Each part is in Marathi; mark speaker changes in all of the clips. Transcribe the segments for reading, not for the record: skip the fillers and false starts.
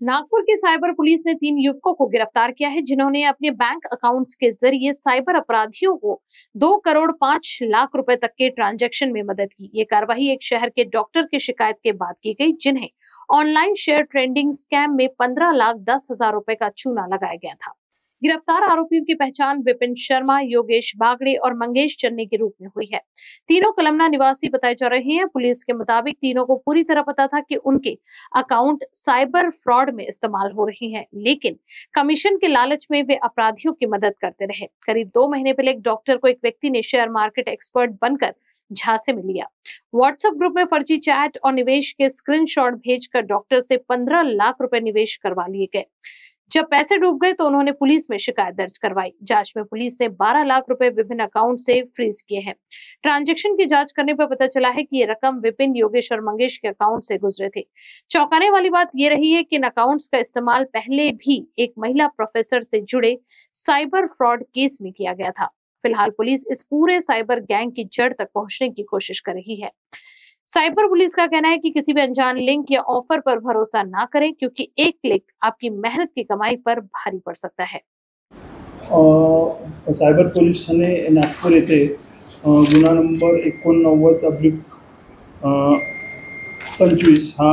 Speaker 1: नागपुर की साइबर पुलिस ने 3 युवकों को गिरफ्तार किया है, जिन्होंने अपने बैंक अकाउंट्स के जरिए साइबर अपराधियों को 2 करोड़ 5 लाख रुपए तक के ट्रांजैक्शन में मदद की। ये कार्रवाई एक शहर के डॉक्टर की शिकायत के बाद की गई, जिन्हें ऑनलाइन शेयर ट्रेडिंग स्कैम में 15,10,000 रुपए का चूना लगाया गया था। गिरफ्तार आरोपियों की पहचान विपिन शर्मा, योगेश बागड़े और मंगेश चन्नी के रूप में हुई है। तीनों कलमना निवासी बताए जा रहे हैं। पुलिस के मुताबिक तीनों को पूरी तरह पता था कि उनके अकाउंट साइबर फ्रॉड में इस्तेमाल हो रही हैं, लेकिन कमीशन के लालच में वे अपराधियों की मदद करते रहे। करीब 2 महीने पहले एक डॉक्टर को एक व्यक्ति ने शेयर मार्केट एक्सपर्ट बनकर झांसे में लिया। व्हाट्सएप ग्रुप में फर्जी चैट और निवेश के स्क्रीनशॉट भेजकर डॉक्टर से 15 लाख रुपए निवेश करवा लिए गए। जब पैसे डूब गए तो उन्होंने पुलिस में शिकायत दर्ज करवाई। जांच में पुलिस ने 12 लाख रुपए विभिन्न अकाउंट से फ्रीज किए हैं। ट्रांजैक्शन की जांच करने पर पता चला है कि ये रकम विपिन, योगेश और मंगेश के अकाउंट से गुजरे थे। चौंकाने वाली बात ये रही है कि इन अकाउंट्स का इस्तेमाल पहले भी एक महिला प्रोफेसर से जुड़े साइबर फ्रॉड केस में किया गया था। फिलहाल पुलिस इस पूरे साइबर गैंग की जड़ तक पहुंचने की कोशिश कर रही है। साइबर पुलिस का कहना है कि किसी भी अनजान लिंक या ऑफर पर भरोसा ना करें, क्योंकि एक क्लिक आपकी मेहनत की कमाई पर भारी पड़ सकता है।
Speaker 2: सायबर पोलीस ठाणे नागपूर येथे गुन्हा नंबर 89/25 हा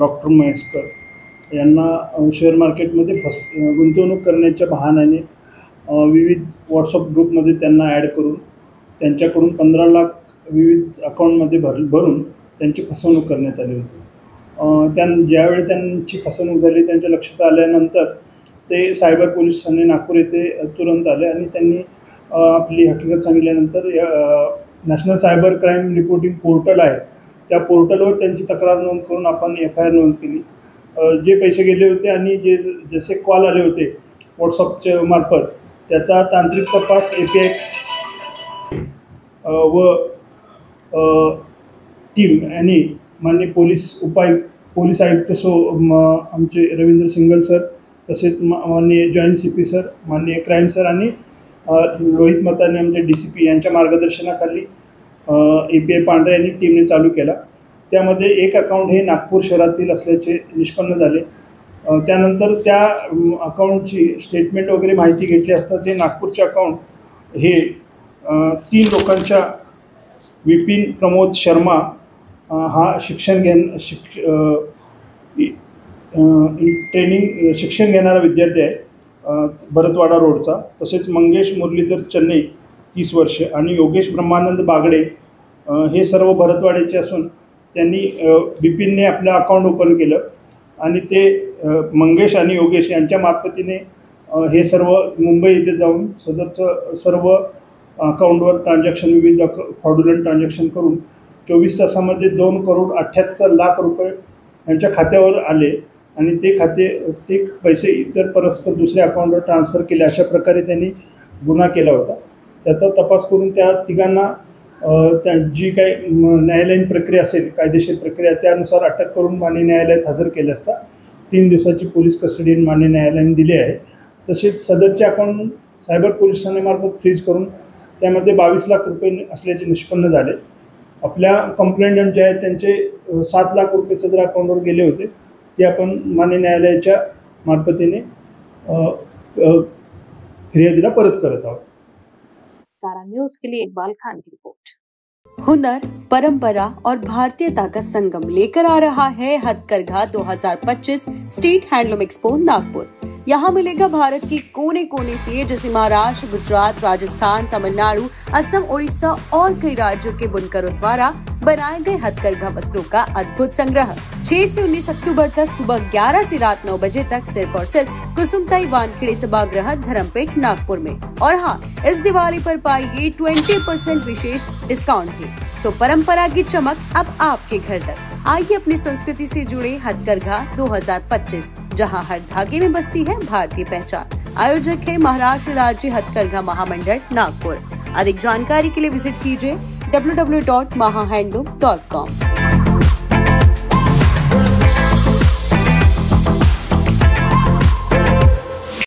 Speaker 2: डॉक्टर महेशकर यांना शेअर मार्केटमध्ये गुंतवणूक करण्याच्या बहाण्याने विविध व्हॉट्सअप ग्रुपमध्ये त्यांना ॲड करून त्यांच्याकडून 15 लाख विविध अकाउंटमध्ये भरून त्यांची फसवणूक करण्यात आली होती। ज्यावेळी त्यांची फसवणूक झाली त्यांच्या लक्षात आल्यानंतर ते सायबर पोलीस ठाणे नागपूर येथे तुरंत आले आणि त्यांनी आपली हकीकत सांगितल्यानंतर national cyber crime reporting portal आहे त्या पोर्टलवर त्यांची तक्रार नोंद करून आपण FIR नोंद केली। जे पैसे गेले होते आणि जसे कॉल आले होते व्हॉट्सअपच्या मार्फत त्याचा तांत्रिक तपास API व टीम आणि माननीय पोलीस आयुक्त आमचे रवींद्र सिंगल सर, तसेच माननीय जॉईंट CP सर, माननीय क्राईम सर आणि लोहित मताने आमचे DCP यांच्या मार्गदर्शनाखाली API पांढरे यांनी टीमने चालू केला। त्यामध्ये एक अकाउंट हे नागपूर शहरातील असल्याचे निष्पन्न झाले। त्यानंतर त्या अकाउंटची स्टेटमेंट वगैरे माहिती घेतली असता ते नागपूरचे अकाउंट हे 3 लोकांच्या विपिन प्रमोद शर्मा हा शिक्षण घेणारा विद्यार्थी आहे भरतवाडा रोडचा, तसेच मंगेश मुरलीधर चन्नी 30 वर्ष आणि योगेश ब्रह्मानंद बागडे हे सर्व भरतवाड्याचे असून त्यांनी विपिनने आपलं अकाउंट ओपन केलं आणि ते मंगेश आणि योगेश यांच्या मार्फतीने हे सर्व मुंबई येथे जाऊन सदरचं सर्व अकाउंटवर ट्रान्झॅक्शन विविध फ्रॉडुलंट ट्रान्झॅक्शन करून 24 तासामध्ये 2 करोड 78 लाख रुपये यांच्या खात्यावर आले आणि ते पैसे इतर परस्पर दुसऱ्या अकाउंटवर ट्रान्सफर केले। अशा प्रकारे त्यांनी गुन्हा केला होता। त्याचा तपास करून त्या तिघांना जी काही न्यायालयीन प्रक्रिया असेल, कायदेशीर प्रक्रिया, त्यानुसार अटक करून माननीय न्यायालयात हजर केले असता 3 दिवसाची पोलीस कस्टडी माननीय न्यायालयाने दिली आहे। तसेच सदरचे अकाउंट सायबर पोलीस ठाण्यामार्फत फ्रीज करून त्यामध्ये 22 लाख रुपये असल्याचे निष्पन्न झाले। आपल्या कंप्लेंटंट जे आहेत त्यांचे 7 लाख रुपये सदर अकाउंटवर गेले होते, ते आपण माननीय न्यायालयाच्या मार्फतीने फिर्यादीला परत करत आहोत।
Speaker 1: कारा न्यूज़ के लिए इकबाल खान की रिपोर्ट।
Speaker 3: हुनर, परंपरा और भारतीयता का संगम लेकर आ रहा है हथकरघा 2025 स्टेट हैंडलूम एक्सपो नागपुर। यहाँ मिलेगा भारत के कोने कोने से, जैसे महाराष्ट्र, गुजरात, राजस्थान, तमिलनाडु, असम, उड़ीसा और कई राज्यों के बुनकरों द्वारा बनाए गए हथकरघा वस्त्रों का अद्भुत संग्रह। 6 से 19 अक्टूबर तक सुबह 11 से रात 9 बजे तक सिर्फ और सिर्फ कुसुमताई वानखेड़े सभागृह धर्मपेट नागपुर में। और हाँ, इस दिवाली पर पाइए 20% विशेष डिस्काउंट भी। तो परंपरा की चमक अब आपके घर तक। आइए अपनी संस्कृति से जुड़े हथकरघा 2025, जहां हर धागे में बसती है भारतीय पहचान। आयोजक है महाराष्ट्र राज्य हथकरघा महामंडल नागपुर। अधिक जानकारी के लिए विजिट कीजिए www.mahahandloom.com।